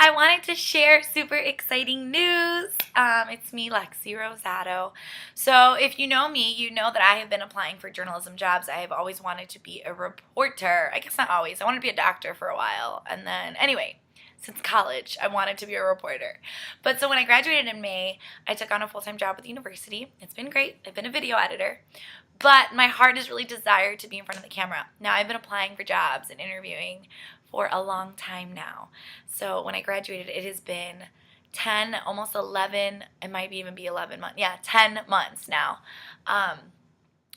I wanted to share super exciting news. It's me, Lexi Rosado. So if you know me, you know that I have been applying for journalism jobs. I have always wanted to be a reporter. I guess not always. I wanted to be a doctor for a while. And then, anyway, since college, I wanted to be a reporter. But so when I graduated in May, I took on a full-time job with the university. It's been great. I've been a video editor. But my heart has really desired to be in front of the camera. Now, I've been applying for jobs and interviewing for a long time now. So when I graduated, it has been 10, almost 11, it might even be 11 months. Yeah, 10 months now.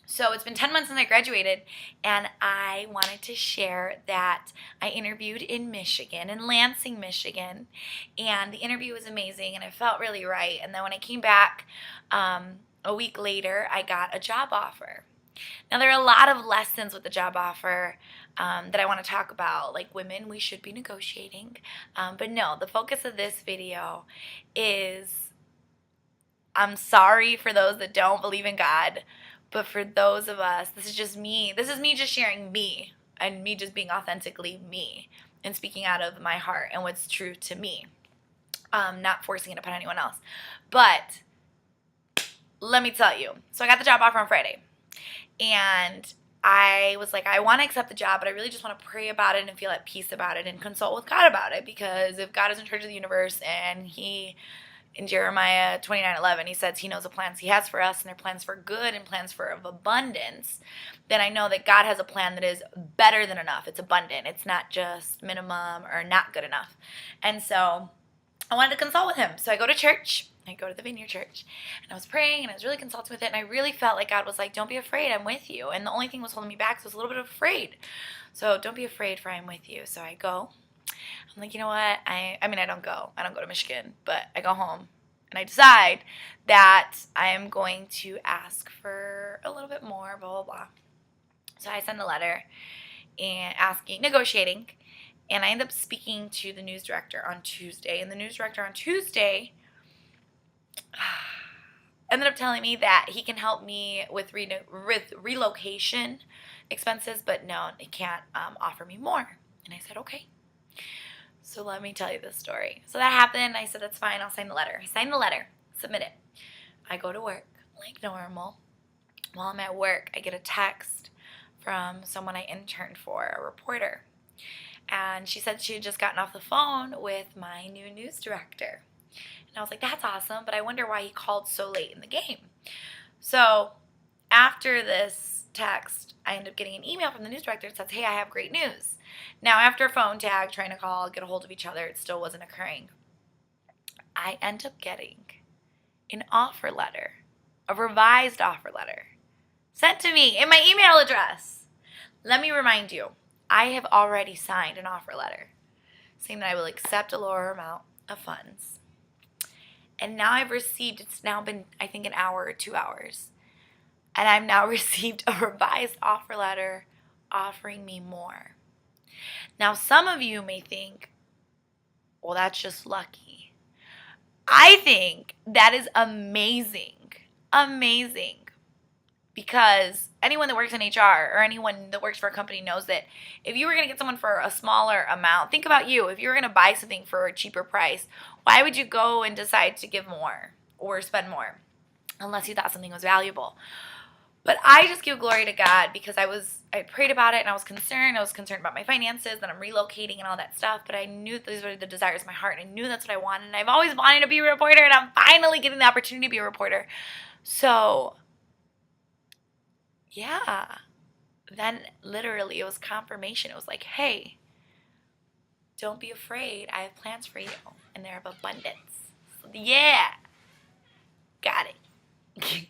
So it's been 10 months since I graduated, and I wanted to share that I interviewed in Michigan, in Lansing, Michigan, and the interview was amazing, and it felt really right. And then when I came back a week later, I got a job offer. Now, there are a lot of lessons with the job offer that I want to talk about. Like women, we should be negotiating. But no, the focus of this video is, I'm sorry for those that don't believe in God, but for those of us, this is just me. This is me just sharing me and me just being authentically me and speaking out of my heart and what's true to me, not forcing it upon anyone else. But let me tell you. So I got the job offer on Friday. And I was like, I want to accept the job, but I really just want to pray about it and feel at peace about it and consult with God about it, because if God is in charge of the universe and he, in Jeremiah 29:11, he says he knows the plans he has for us and they're plans for good and plans for of abundance, then I know that God has a plan that is better than enough. It's abundant. It's not just minimum or not good enough. And so I wanted to consult with him. So I go to church. I go to the Vineyard Church, and I was praying, and I was really consulting with it, and I really felt like God was like, don't be afraid, I'm with you. And the only thing was holding me back was a little bit of afraid. So don't be afraid, for I'm with you. So I go. I'm like, you know what? I mean, I don't go. I don't go to Michigan, but I go home, and I decide that I am going to ask for a little bit more, blah, blah, blah. So I send a letter and negotiating, and I end up speaking to the news director on Tuesday, and the news director on Tuesday ended up telling me that he can help me with relocation expenses, but no, he can't offer me more. And I said, okay. So let me tell you this story. So that happened. I said, that's fine. I'll sign the letter. I signed the letter, submit it. I go to work like normal. While I'm at work, I get a text from someone I interned for, a reporter. And she said she had just gotten off the phone with my new news director. And I was like, that's awesome, but I wonder why he called so late in the game. So after this text, I end up getting an email from the news director that says, hey, I have great news. Now, after a phone tag, trying to call, get a hold of each other, it still wasn't occurring. I end up getting an offer letter, a revised offer letter, sent to me in my email address. Let me remind you, I have already signed an offer letter saying that I will accept a lower amount of funds. And now it's now been, I think, an hour or 2 hours. And I've now received a revised offer letter offering me more. Now, some of you may think, well, that's just lucky. I think that is amazing. Amazing. Because anyone that works in HR or anyone that works for a company knows that if you were going to get someone for a smaller amount, think about you. If you were going to buy something for a cheaper price, why would you go and decide to give more or spend more unless you thought something was valuable? But I just give glory to God because I prayed about it and I was concerned. I was concerned about my finances, that I'm relocating and all that stuff. But I knew these were the desires of my heart. And I knew that's what I wanted. And I've always wanted to be a reporter, and I'm finally getting the opportunity to be a reporter. So yeah, then literally it was confirmation. It was like, hey, don't be afraid. I have plans for you, and they're of abundance. So, yeah, got it.